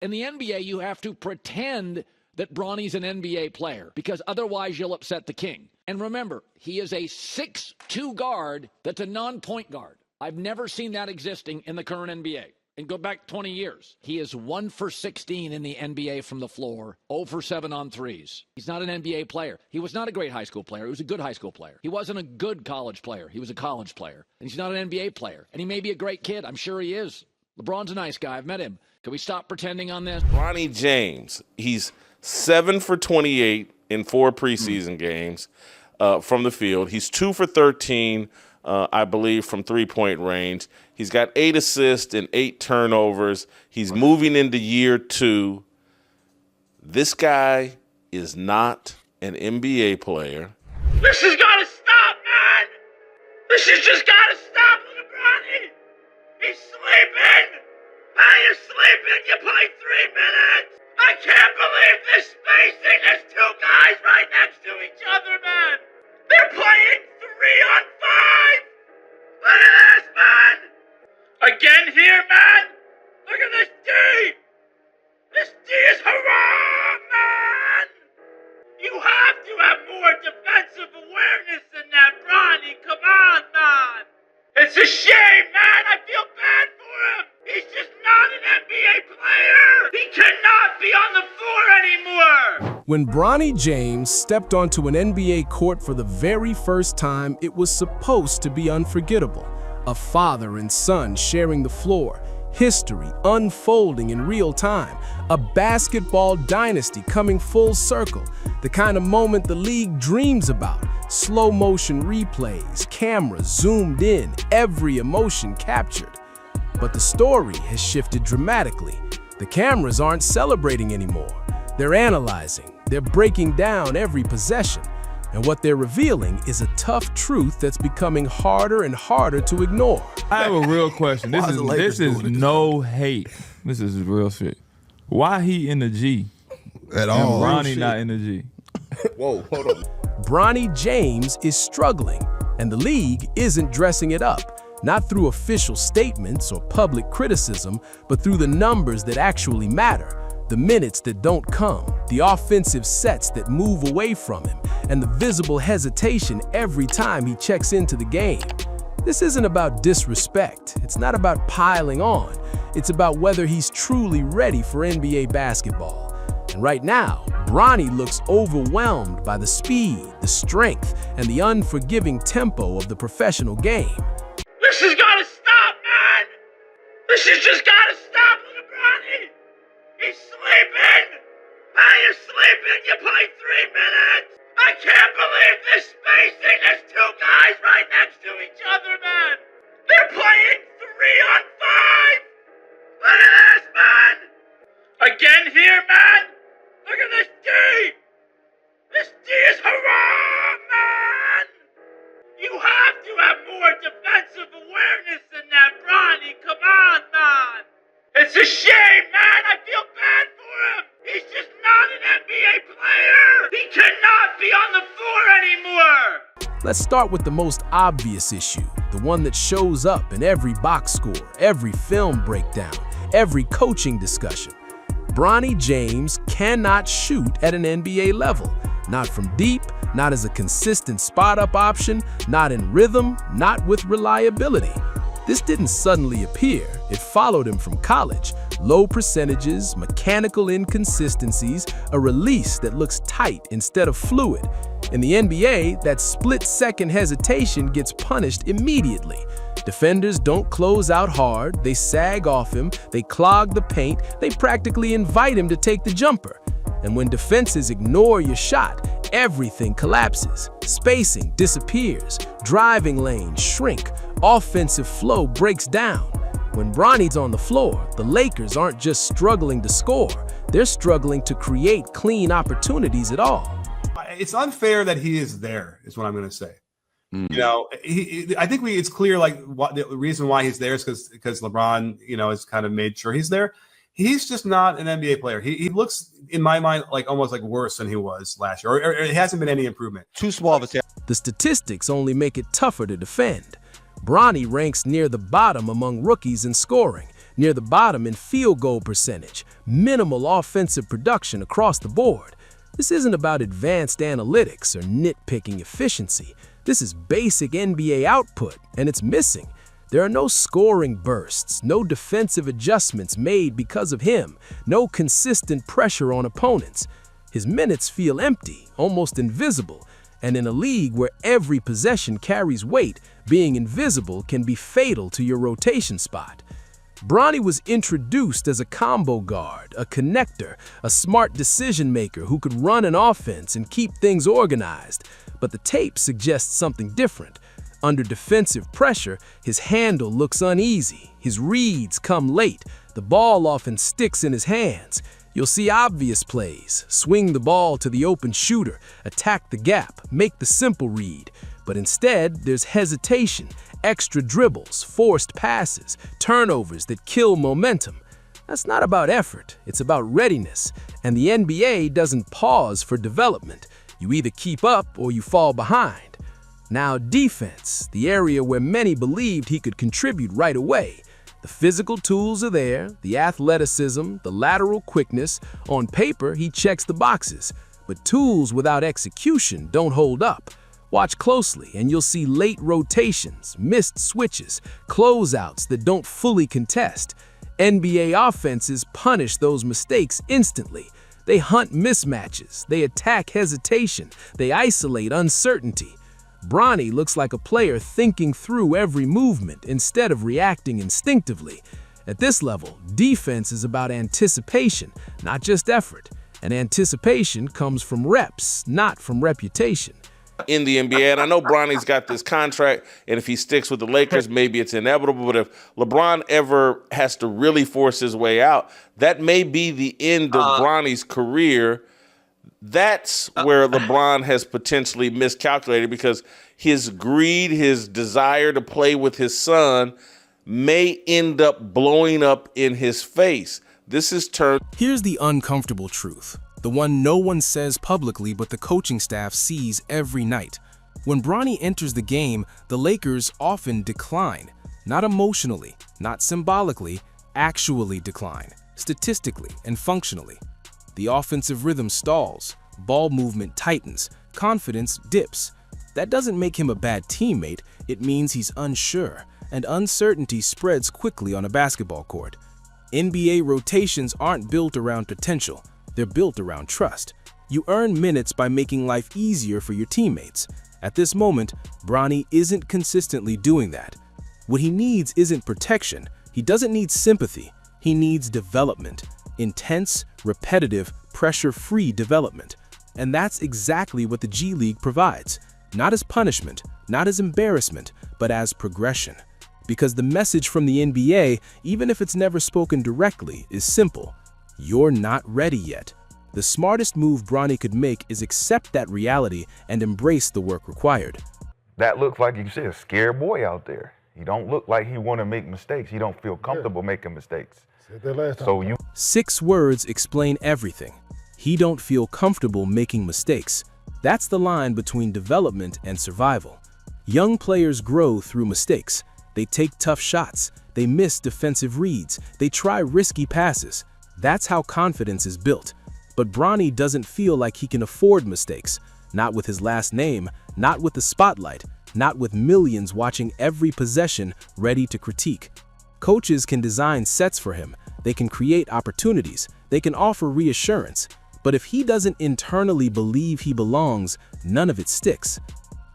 In the NBA, you have to pretend that Bronny's an NBA player because otherwise you'll upset the king. And remember, he is a 6'2 guard that's a non-point guard. I've never seen that existing in the current NBA. And go back 20 years. He is 1 for 16 in the NBA from the floor, 0 for 7 on threes. He's not an NBA player. He was not a great high school player. He was a good high school player. He wasn't a good college player. He was a college player. And he's not an NBA player. And he may be a great kid. I'm sure he is. LeBron's a nice guy. I've met him. Can we stop pretending on this? Bronny James, he's 7 for 28 in 4 preseason games from the field. He's 2 for 13, I believe, from three-point range. He's got 8 assists and 8 turnovers. He's moving into year 2. This guy is not an NBA player. This has got to stop, man! This has just got to stop, LeBron! He's sleeping! Now you're sleeping! You played 3 minutes! I can't believe this spacing! There's 2 guys right next to each other, man! They're playing 3 on 5! Look at this, man! Again here, man! Look at this D! This D is haram, man! You have to have more defensive awareness than that, Bronny! Come on, man! It's a shame, man! I feel bad for him! He's just not an NBA player! He cannot be on the floor anymore! When Bronny James stepped onto an NBA court for the very first time, it was supposed to be unforgettable. A father and son sharing the floor, history unfolding in real time, a basketball dynasty coming full circle, the kind of moment the league dreams about. Slow motion replays, cameras zoomed in, every emotion captured. But the story has shifted dramatically. The cameras aren't celebrating anymore. They're analyzing, they're breaking down every possession. And what they're revealing is a tough truth that's becoming harder and harder to ignore. I have a real question. This is no hate. This is real shit. Why he in the G? At all. And Bronny not in the G. Whoa, hold on. Bronny James is struggling, and the league isn't dressing it up. Not through official statements or public criticism, but through the numbers that actually matter. The minutes that don't come, the offensive sets that move away from him, and the visible hesitation every time he checks into the game. This isn't about disrespect. It's not about piling on. It's about whether he's truly ready for NBA basketball. And right now, Bronny looks overwhelmed by the speed, the strength, and the unforgiving tempo of the professional game. This has got to stop, man! This has just got to stop, LeBron! He's sleeping! Now you're sleeping! You played 3 minutes! I can't believe this spacing! There's 2 guys right next to each other, man! They're playing 3 on 5! Look at this, man! Again here, man! Look at this D! This D is haram, man! You have to have more defensive awareness than that, Bronny! Come on, man! It's a shame, man! I feel bad for him! He's just not an NBA player! He cannot be on the floor anymore! Let's start with the most obvious issue, the one that shows up in every box score, every film breakdown, every coaching discussion. Bronny James cannot shoot at an NBA level. Not from deep, not as a consistent spot-up option, not in rhythm, not with reliability. This didn't suddenly appear. It followed him from college. Low percentages, mechanical inconsistencies, a release that looks tight instead of fluid. In the NBA, that split-second hesitation gets punished immediately. Defenders don't close out hard, they sag off him, they clog the paint, they practically invite him to take the jumper. And when defenses ignore your shot, everything collapses. Spacing disappears, driving lanes shrink, offensive flow breaks down. When Bronny's on the floor, the Lakers aren't just struggling to score, they're struggling to create clean opportunities at all. It's unfair that he is there, is what I'm going to say. You know, I think it's clear, like, the reason why he's there is because LeBron, has kind of made sure he's there. He's just not an NBA player. He looks, in my mind, like almost like worse than he was last year, or it hasn't been any improvement. Too small of a The statistics only make it tougher to defend. Bronny ranks near the bottom among rookies in scoring, near the bottom in field goal percentage, minimal offensive production across the board. This isn't about advanced analytics or nitpicking efficiency. This is basic NBA output, and it's missing. There are no scoring bursts, no defensive adjustments made because of him, no consistent pressure on opponents. His minutes feel empty, almost invisible, and in a league where every possession carries weight, being invisible can be fatal to your rotation spot. Bronny was introduced as a combo guard, a connector, a smart decision maker who could run an offense and keep things organized, but the tape suggests something different. Under defensive pressure, his handle looks uneasy, his reads come late, the ball often sticks in his hands. You'll see obvious plays, swing the ball to the open shooter, attack the gap, make the simple read. But instead, there's hesitation, extra dribbles, forced passes, turnovers that kill momentum. That's not about effort, it's about readiness. And the NBA doesn't pause for development. You either keep up or you fall behind. Now, defense, the area where many believed he could contribute right away. The physical tools are there, the athleticism, the lateral quickness. On paper, he checks the boxes. But tools without execution don't hold up. Watch closely and you'll see late rotations, missed switches, closeouts that don't fully contest. NBA offenses punish those mistakes instantly. They hunt mismatches, they attack hesitation, they isolate uncertainty. Bronny looks like a player thinking through every movement instead of reacting instinctively. At this level, defense is about anticipation, not just effort. And anticipation comes from reps, not from reputation. In the NBA, and I know Bronny's got this contract, and if he sticks with the Lakers, maybe it's inevitable, but if LeBron ever has to really force his way out, that may be the end of Bronny's career. That's where LeBron has potentially miscalculated, because his greed, his desire to play with his son may end up blowing up in his face. This is turned. Here's the uncomfortable truth, the one no one says publicly but the coaching staff sees every night. When Bronny enters the game, the Lakers often decline. Not emotionally, not symbolically, actually decline, statistically and functionally. The offensive rhythm stalls, ball movement tightens, confidence dips. That doesn't make him a bad teammate, it means he's unsure, and uncertainty spreads quickly on a basketball court. NBA rotations aren't built around potential, they're built around trust. You earn minutes by making life easier for your teammates. At this moment, Bronny isn't consistently doing that. What he needs isn't protection, he doesn't need sympathy, he needs development. Intense, repetitive, pressure-free development. And that's exactly what the G League provides. Not as punishment, not as embarrassment, but as progression. Because the message from the NBA, even if it's never spoken directly, is simple. You're not ready yet. The smartest move Bronny could make is accept that reality and embrace the work required. That looks like, you see, a scared boy out there. He don't look like he want to make mistakes. He don't feel comfortable making mistakes. So you 6 words explain everything. He don't feel comfortable making mistakes. That's the line between development and survival. Young players grow through mistakes. They take tough shots. They miss defensive reads. They try risky passes. That's how confidence is built. But Bronny doesn't feel like he can afford mistakes. Not with his last name, not with the spotlight, not with millions watching every possession ready to critique. Coaches can design sets for him, they can create opportunities, they can offer reassurance, but if he doesn't internally believe he belongs, none of it sticks.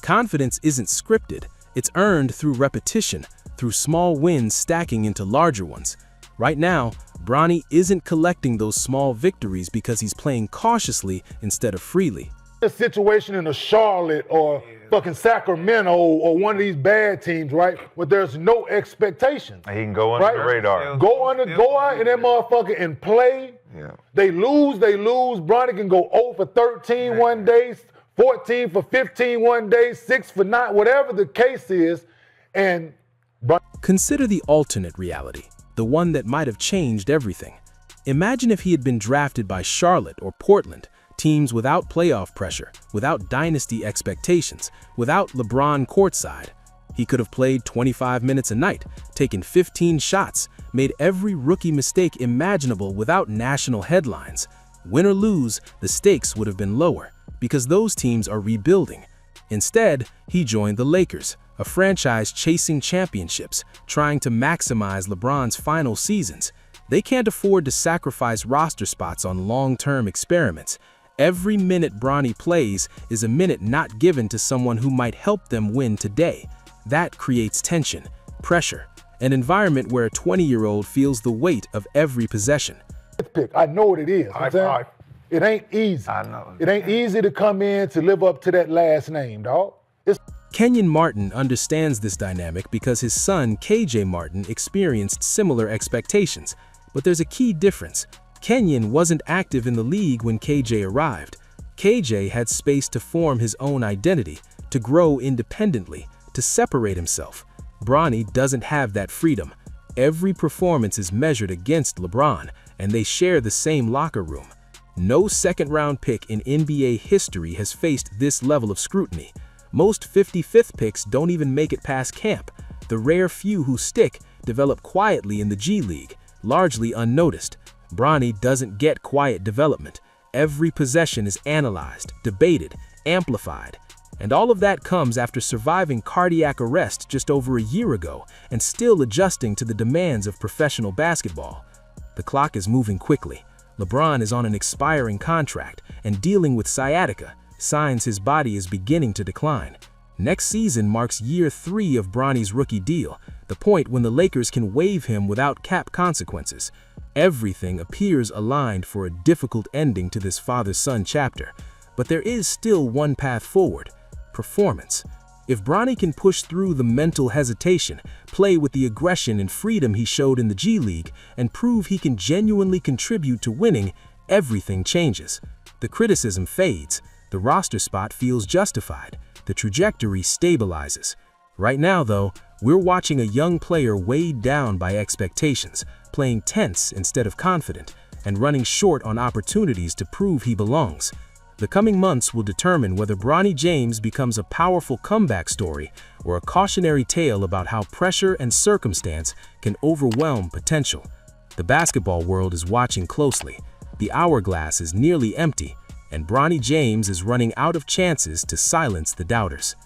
Confidence isn't scripted, it's earned through repetition, through small wins stacking into larger ones. Right now, Bronny isn't collecting those small victories because he's playing cautiously instead of freely. A situation in a Charlotte or fucking Sacramento or one of these bad teams, right? Where there's no expectation. He can go under the radar. Go out in that motherfucker and play. Yeah. They lose. Bronny can go 0 for 13 one day, 14 for 15 one day, 6 for 9, whatever the case is. And consider the alternate reality, the one that might have changed everything. Imagine if he had been drafted by Charlotte or Portland, teams without playoff pressure, without dynasty expectations, without LeBron courtside. He could have played 25 minutes a night, taken 15 shots, made every rookie mistake imaginable without national headlines. Win or lose, the stakes would have been lower, because those teams are rebuilding. Instead, he joined the Lakers, a franchise chasing championships, trying to maximize LeBron's final seasons. They can't afford to sacrifice roster spots on long-term experiments. Every minute Bronny plays is a minute not given to someone who might help them win today. That creates tension, pressure, an environment where a 20-year-old feels the weight of every possession. I know what it is. It ain't easy. I know. It ain't easy to come in to live up to that last name, dog. Kenyon Martin understands this dynamic because his son, KJ Martin, experienced similar expectations. But there's a key difference. Kenyon wasn't active in the league when KJ arrived. KJ had space to form his own identity, to grow independently, to separate himself. Bronny doesn't have that freedom. Every performance is measured against LeBron, and they share the same locker room. No second-round pick in NBA history has faced this level of scrutiny. Most 55th picks don't even make it past camp. The rare few who stick develop quietly in the G League, largely unnoticed. Bronny doesn't get quiet development. Every possession is analyzed, debated, amplified. And all of that comes after surviving cardiac arrest just over a year ago and still adjusting to the demands of professional basketball. The clock is moving quickly. LeBron is on an expiring contract and dealing with sciatica, signs his body is beginning to decline. Next season marks year 3 of Bronny's rookie deal, the point when the Lakers can waive him without cap consequences. Everything appears aligned for a difficult ending to this father-son chapter. But there is still one path forward: performance. If Bronny can push through the mental hesitation, play with the aggression and freedom he showed in the G League, and prove he can genuinely contribute to winning, everything changes. The criticism fades, the roster spot feels justified, the trajectory stabilizes. Right now, though, we're watching a young player weighed down by expectations, playing tense instead of confident, and running short on opportunities to prove he belongs. The coming months will determine whether Bronny James becomes a powerful comeback story or a cautionary tale about how pressure and circumstance can overwhelm potential. The basketball world is watching closely. The hourglass is nearly empty, and Bronny James is running out of chances to silence the doubters.